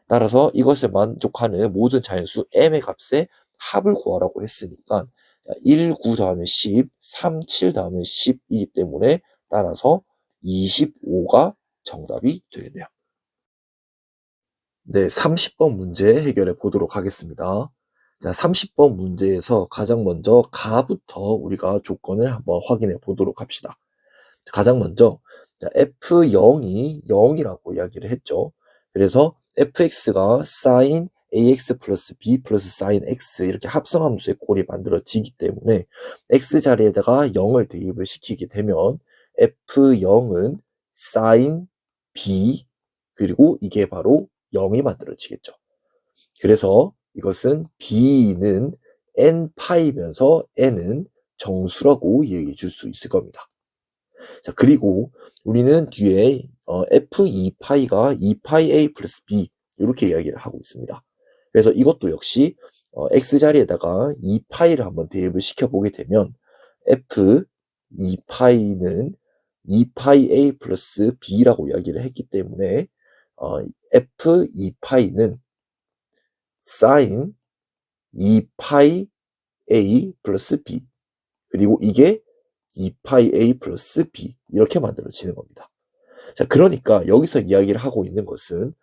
따라서 이것을 만족하는 모든 자연수 m의 값의 합을 구하라고 했으니까 1, 9 더하면 10, 3, 7 더하면 10이기 때문에 따라서 25가 정답이 되겠네요. 네, 30번 문제 해결해 보도록 하겠습니다. 자, 30번 문제에서 가장 먼저 가부터 우리가 조건을 한번 확인해 보도록 합시다. 가장 먼저 f0이 0이라고 이야기를 했죠. 그래서 fx가 sin ax 플러스 b 플러스 sin x 이렇게 합성함수의 꼴이 만들어지기 때문에 x 자리에다가 0을 대입을 시키게 되면 f0은 sin b 그리고 이게 바로 0이 만들어지겠죠. 그래서 이것은 b는 n파이면서 n은 정수라고 얘기해 줄 수 있을 겁니다. 자, 그리고 우리는 뒤에 f2파이가 2파이 a 플러스 b 이렇게 이야기를 하고 있습니다. 그래서 이것도 역시 x자리에다가 2파이를 한번 대입을 시켜보게 되면 f2파이는 2파이 a 플러스 b라고 이야기를 했기 때문에 f2파이는 sin 2파이 a 플러스 b 그리고 이게 2파이 a 플러스 b 이렇게 만들어지는 겁니다. 자, 그러니까 여기서 이야기를 하고 있는 것은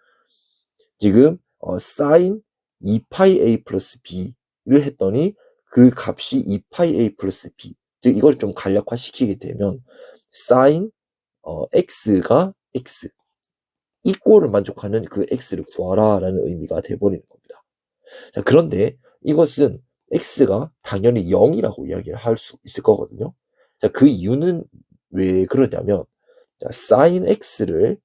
지금 sin 2파이 a 플러스 b를 했더니 그 값이 2파이 a 플러스 b 즉 이걸 좀 간략화 시키게 되면 sin x가 x 이 꼴을 만족하는 그 x를 구하라 라는 의미가 돼버리는 겁니다. 자, 그런데 이것은 x가 당연히 0이라고 이야기를 할 수 있을 거거든요. 자, 그 이유는 왜 그러냐면 자, sin x를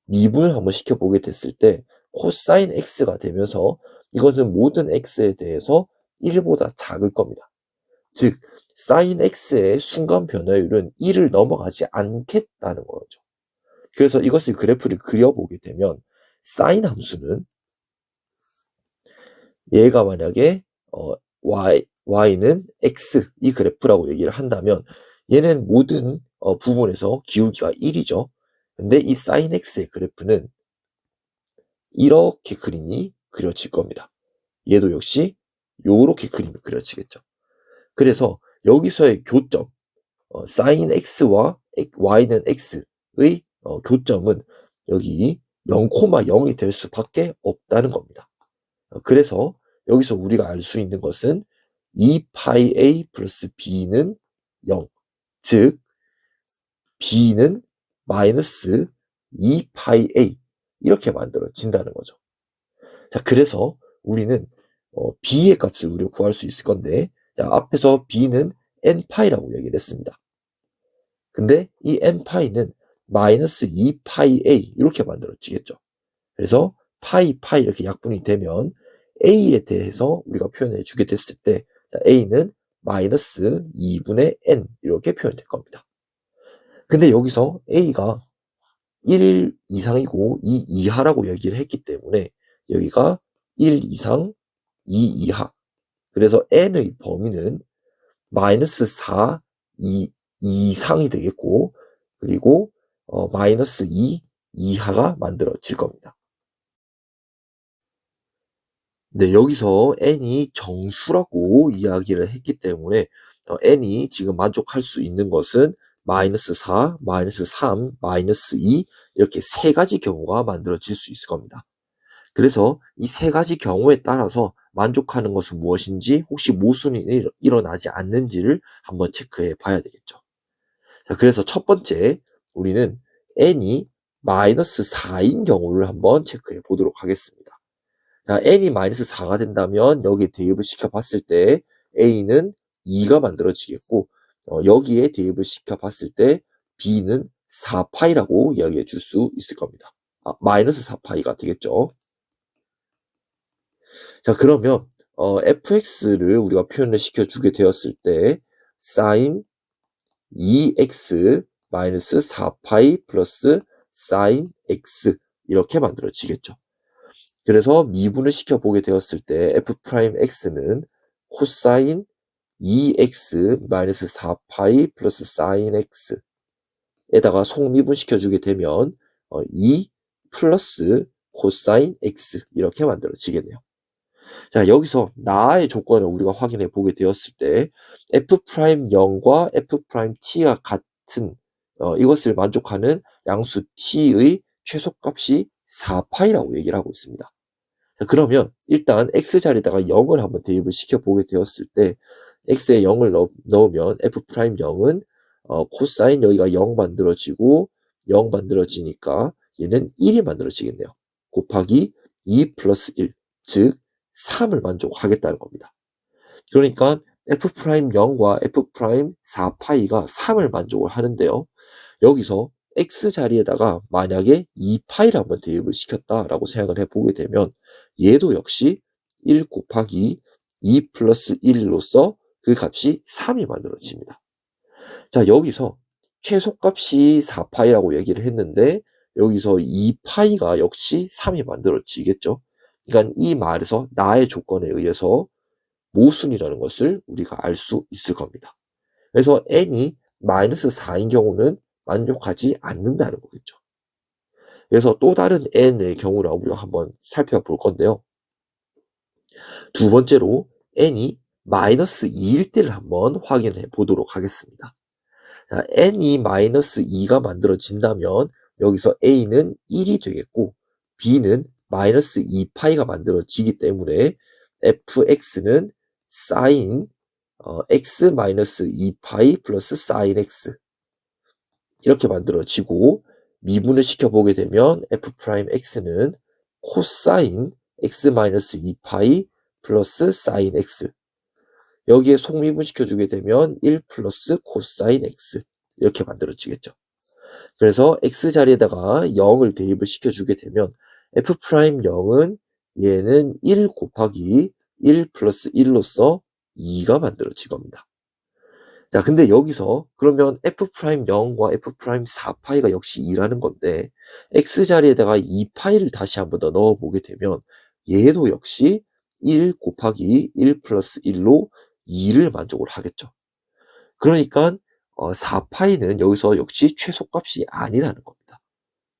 미분을 한번 시켜보게 됐을 때 코사인 x가 되면서 이것은 모든 x에 대해서 1보다 작을 겁니다. 즉 sin x의 순간 변화율은 1을 넘어가지 않겠다는 거죠. 그래서 이것을 그래프를 그려보게 되면 sin 함수는 얘가 만약에 y는 x 이 그래프라고 얘기를 한다면 얘는 모든 부분에서 기울기가 1이죠. 근데 이 sin x의 그래프는 이렇게 그림이 그려질 겁니다. 얘도 역시 요렇게 그림이 그려지겠죠. 그래서 여기서의 교점 sin x와 y는 x의 교점은 여기 0,0이 될 수밖에 없다는 겁니다. 그래서 여기서 우리가 알 수 있는 것은 2파이 a 플러스 b는 0, 즉 b는 마이너스 2파이 a 이렇게 만들어진다는 거죠. 자, 그래서 우리는 b의 값을 우리가 구할 수 있을 건데 자, 앞에서 b는 n파이라고 얘기를 했습니다. 근데 이 n파이는 마이너스 2파이 a 이렇게 만들어지겠죠. 그래서 파이 이렇게 약분이 되면 a에 대해서 우리가 표현해 주게 됐을 때 a는 마이너스 2분의 n 이렇게 표현될 겁니다. 근데 여기서 a가 1 이상이고 2 이하라고 얘기를 했기 때문에 여기가 1 이상 2 이하 그래서 n의 범위는 마이너스 4 2 이상이 되겠고 그리고 마이너스 2 이하가 만들어질 겁니다. 네, 여기서 n이 정수라고 이야기를 했기 때문에 n이 지금 만족할 수 있는 것은 마이너스 4, 마이너스 3, 마이너스 2 이렇게 세 가지 경우가 만들어질 수 있을 겁니다. 그래서 이 세 가지 경우에 따라서 만족하는 것은 무엇인지 혹시 모순이 일어나지 않는지를 한번 체크해 봐야 되겠죠. 자, 그래서 첫 번째 우리는 n이 마이너스 4인 경우를 한번 체크해 보도록 하겠습니다. 자, n이 마이너스 4가 된다면 여기에 대입을 시켜봤을 때 a는 2가 만들어지겠고 여기에 대입을 시켜봤을 때 b는 4파이라고 이야기해 줄 수 있을 겁니다. 마이너스 4파이가 되겠죠. 자, 그러면 fx를 우리가 표현을 시켜주게 되었을 때 sin 2x 마이너스 4파이 플러스 sin x 이렇게 만들어지겠죠. 그래서 미분을 시켜보게 되었을 때 f'x는 코사인 2x 마이너스 4파이 플러스 sin x 에다가 속미분 시켜주게 되면 2 플러스 코사인 x 이렇게 만들어지겠네요. 자, 여기서 나의 조건을 우리가 확인해 보게 되었을 때 f'0과 f't가 같은 이것을 만족하는 양수 t의 최소값이 4파이라고 얘기를 하고 있습니다. 자, 그러면 일단 x자리에다가 0을 한번 대입을 시켜보게 되었을 때 x에 0을 넣으면 f'0은 코사인 여기가 0 만들어지고 0 만들어지니까 얘는 1이 만들어지겠네요. 곱하기 2 플러스 1, 즉 3을 만족하겠다는 겁니다. 그러니까 f'0과 f'4파이가 3을 만족을 하는데요. 여기서 x자리에다가 만약에 2파이를 한번 대입을 시켰다라고 생각을 해보게 되면 얘도 역시 1 곱하기 2 플러스 1로서 그 값이 3이 만들어집니다. 자, 여기서 최소값이 4파이라고 얘기를 했는데 여기서 2파이가 역시 3이 만들어지겠죠. 그러니까 이 말에서 나의 조건에 의해서 모순이라는 것을 우리가 알 수 있을 겁니다. 그래서 n이 마이너스 4인 경우는 만족하지 않는다는 거겠죠. 그래서 또 다른 n의 경우를 우리가 한번 살펴볼 건데요. 두 번째로 n이 마이너스 2일 때를 한번 확인해 보도록 하겠습니다. 자, n이 마이너스 2가 만들어진다면 여기서 a는 1이 되겠고 b는 마이너스 2파이가 만들어지기 때문에 fx는 sin x 마이너스 2파이 플러스 sin x 이렇게 만들어지고 미분을 시켜보게 되면 f'x는 코사인 x 마이너스 2파이 플러스 sin x 여기에 속미분 시켜주게 되면 1 플러스 코사인 x 이렇게 만들어지겠죠. 그래서 x자리에다가 0을 대입을 시켜주게 되면 f'0은 얘는 1 곱하기 1 플러스 1로서 2가 만들어질 겁니다. 자, 근데 여기서 그러면 f'0과 f'4파이가 역시 2라는 건데 x자리에다가 2파이를 다시 한번 더 넣어보게 되면 얘도 역시 1 곱하기 1 플러스 1로 2를 만족을 하겠죠. 그러니까 4파이는 여기서 역시 최소값이 아니라는 겁니다.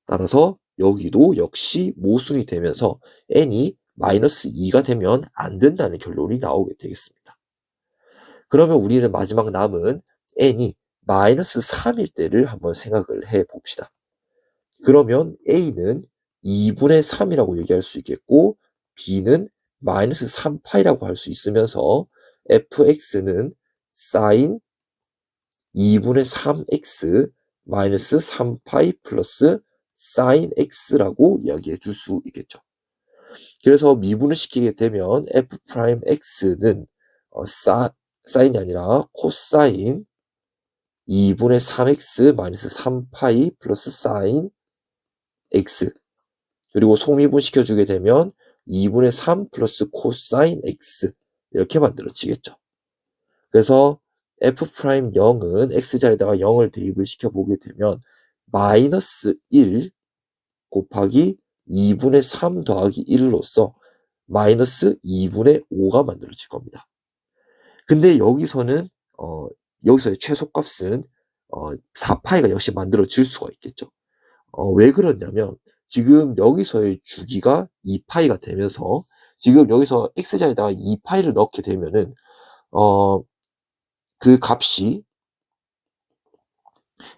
따라서 여기도 역시 모순이 되면서 n이 마이너스 2가 되면 안 된다는 결론이 나오게 되겠습니다. 그러면 우리는 마지막 남은 n이 마이너스 3일 때를 한번 생각을 해 봅시다. 그러면 a는 2분의 3이라고 얘기할 수 있겠고 b는 마이너스 3파이라고 할 수 있으면서 fx는 sin 2분의 3x 마이너스 3파이 플러스 sin x라고 이야기해 줄 수 있겠죠. 그래서 미분을 시키게 되면 f'x는 사인이 아니라 코사인 2분의 3x 마이너스 3파이 플러스 사인 x 그리고 속미분 시켜주게 되면 2분의 3 플러스 코사인 x 이렇게 만들어지겠죠. 그래서 f'0은 x자리에다가 0을 대입을 시켜보게 되면 마이너스 1 곱하기 2분의 3 더하기 1로서 마이너스 2분의 5가 만들어질 겁니다. 근데 여기서는 여기서의 최소값은 4파이가 역시 만들어질 수가 있겠죠. 왜 그러냐면 지금 여기서의 주기가 2파이가 되면서 지금 여기서 x자리에다가 2파이를 넣게 되면은 그 값이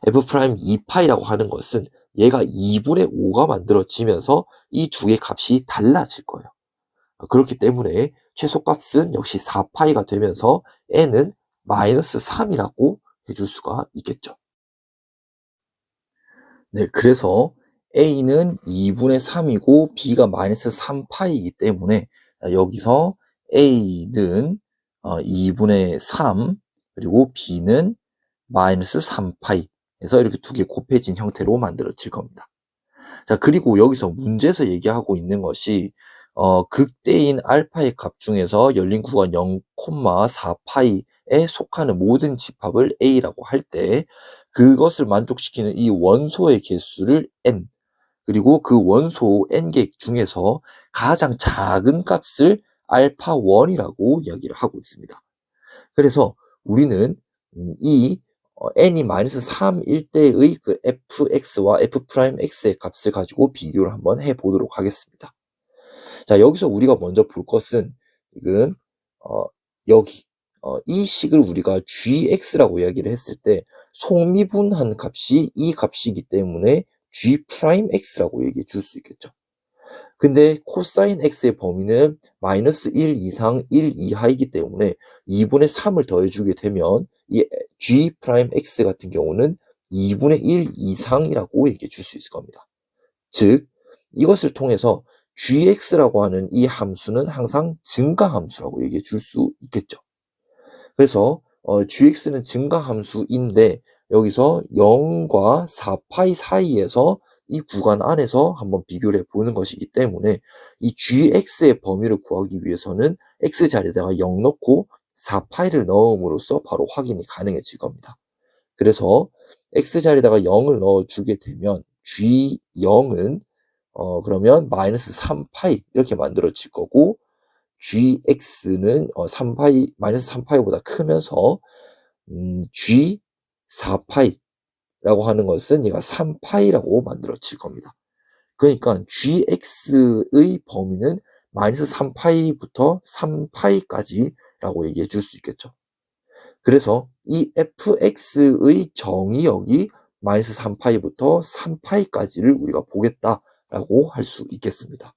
f'2파이라고 하는 것은 얘가 2분의 5가 만들어지면서 이 두 개의 값이 달라질 거예요. 그렇기 때문에 최소값은 역시 4파이가 되면서 n은 마이너스 3이라고 해줄 수가 있겠죠. 네, 그래서 a는 2분의 3이고 b가 마이너스 3파이이기 때문에 여기서 a는 2분의 3 그리고 b는 마이너스 3파이 해서 이렇게 두 개 곱해진 형태로 만들어질 겁니다. 자, 그리고 여기서 문제에서 얘기하고 있는 것이 극대인 알파의 값 중에서 열린 구간 0,4파이에 속하는 모든 집합을 a라고 할 때 그것을 만족시키는 이 원소의 개수를 n 그리고 그 원소 n개 중에서 가장 작은 값을 알파 1이라고 이야기를 하고 있습니다. 그래서 우리는 이 n이 마이너스 3일 때의 그 fx와 f'x의 값을 가지고 비교를 한번 해보도록 하겠습니다. 자, 여기서 우리가 먼저 볼 것은 지금 여기 이 식을 우리가 gx라고 이야기를 했을 때 속미분한 값이 이 값이기 때문에 g'x라고 얘기해 줄 수 있겠죠. 근데 코사인 x의 범위는 마이너스 1 이상 1 이하이기 때문에 2분의 3을 더해주게 되면 이 g 프라임 x 같은 경우는 2분의 1 이상이라고 얘기해 줄 수 있을 겁니다. 즉 이것을 통해서 gx라고 하는 이 함수는 항상 증가 함수라고 얘기해 줄 수 있겠죠. 그래서 gx는 증가 함수인데 여기서 0과 4파이 사이에서 이 구간 안에서 한번 비교를 해보는 것이기 때문에 이 gx의 범위를 구하기 위해서는 x자리에다가 0 넣고 4파이를 넣음으로써 바로 확인이 가능해질 겁니다. 그래서 x자리에다가 0을 넣어주게 되면 g0은 그러면 마이너스 3파이 이렇게 만들어질 거고 gx는 3파이, 마이너스 3파이보다 크면서 g 4파이라고 하는 것은 얘가 3파이라고 만들어질 겁니다. 그러니까 gx의 범위는 마이너스 3파이부터 3파이까지라고 얘기해 줄 수 있겠죠. 그래서 이 fx의 정의역이 마이너스 3파이부터 3파이까지를 우리가 보겠다라고 할 수 있겠습니다.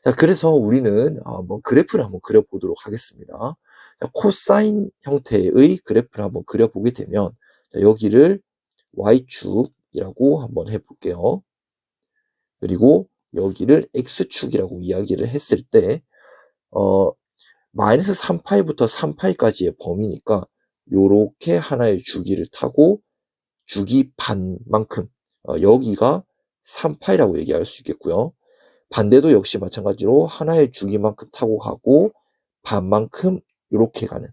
자, 그래서 우리는 그래프를 한번 그려보도록 하겠습니다. 자, 코사인 형태의 그래프를 한번 그려보게 되면 자, 여기를 y축이라고 한번 해볼게요. 그리고 여기를 x축이라고 이야기를 했을 때 마이너스 3파이부터 3파이까지의 범위니까 요렇게 하나의 주기를 타고 주기 반만큼 여기가 3파이라고 얘기할 수 있겠고요. 반대도 역시 마찬가지로 하나의 주기만큼 타고 가고 반만큼 이렇게 가는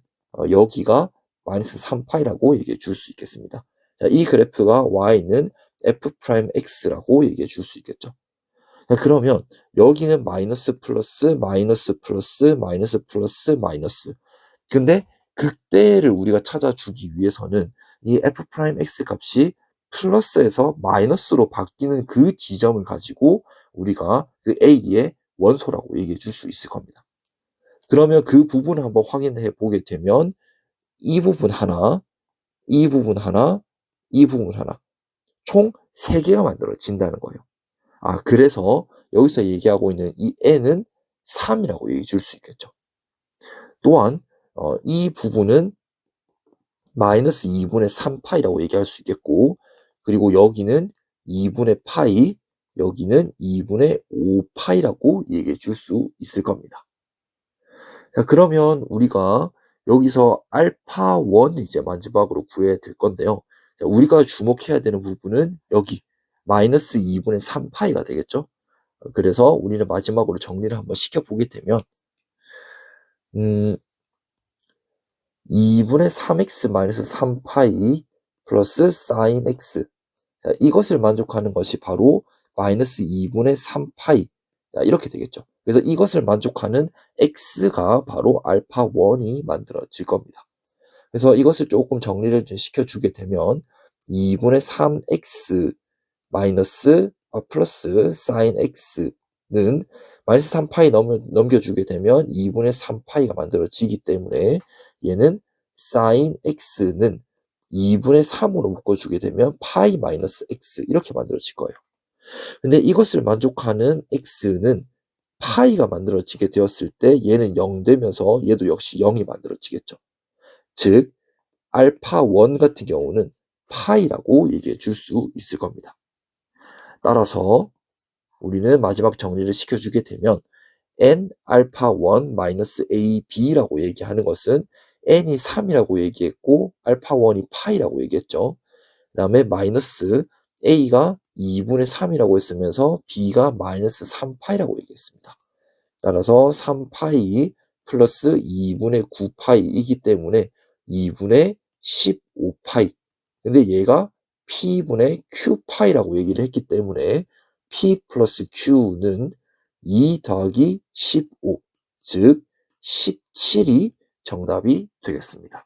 여기가 마이너스 3파이라고 얘기해 줄 수 있겠습니다. 자, 이 그래프가 y는 f'x라고 얘기해 줄 수 있겠죠. 자, 그러면 여기는 마이너스 플러스 마이너스 플러스 마이너스 플러스 마이너스. 근데 극대를 우리가 찾아주기 위해서는 이 f'x 값이 플러스에서 마이너스로 바뀌는 그 지점을 가지고 우리가 그 A의 원소라고 얘기해 줄 수 있을 겁니다. 그러면 그 부분을 한번 확인해 보게 되면 이 부분 하나, 이 부분 하나, 이 부분 하나 총 3개가 만들어진다는 거예요. 그래서 여기서 얘기하고 있는 이 n은 3이라고 얘기해 줄 수 있겠죠. 또한 이 부분은 마이너스 2분의 3파이라고 얘기할 수 있겠고 그리고 여기는 2분의 파이, 여기는 2분의 5파이라고 얘기해 줄 수 있을 겁니다. 자, 그러면 우리가 여기서 알파 1 이제 마지막으로 구해야 될 건데요. 자, 우리가 주목해야 되는 부분은 여기 마이너스 2분의 3파이가 되겠죠. 그래서 우리는 마지막으로 정리를 한번 시켜보게 되면 2분의 3x 마이너스 3파이 플러스 sin x 자, 이것을 만족하는 것이 바로 마이너스 2분의 3파이 자, 이렇게 되겠죠. 그래서 이것을 만족하는 x가 바로 알파 1이 만들어질 겁니다. 그래서 이것을 조금 정리를 좀 시켜주게 되면 2분의 3x 마이너스 플러스 sin x는 마이너스 3파이 넘겨주게 되면 2분의 3파이가 만들어지기 때문에 얘는 sin x는 2분의 3으로 묶어주게 되면 파이 마이너스 x 이렇게 만들어질 거예요. 근데 이것을 만족하는 x는 파이가 만들어지게 되었을 때 얘는 0 되면서 얘도 역시 0이 만들어지겠죠. 즉 알파 1 같은 경우는 파이라고 얘기해 줄 수 있을 겁니다. 따라서 우리는 마지막 정리를 시켜주게 되면 n 알파 1 마이너스 ab라고 얘기하는 것은 n이 3이라고 얘기했고 알파 1이 파이라고 얘기했죠. 그 다음에 마이너스 a가 2분의 3이라고 했으면서 b가 마이너스 3파이라고 얘기했습니다. 따라서 3파이 플러스 2분의 9파이이기 때문에 2분의 15파이 근데 얘가 p분의 q파이라고 얘기를 했기 때문에 p 플러스 q는 2 더하기 15 즉 17이 정답이 되겠습니다.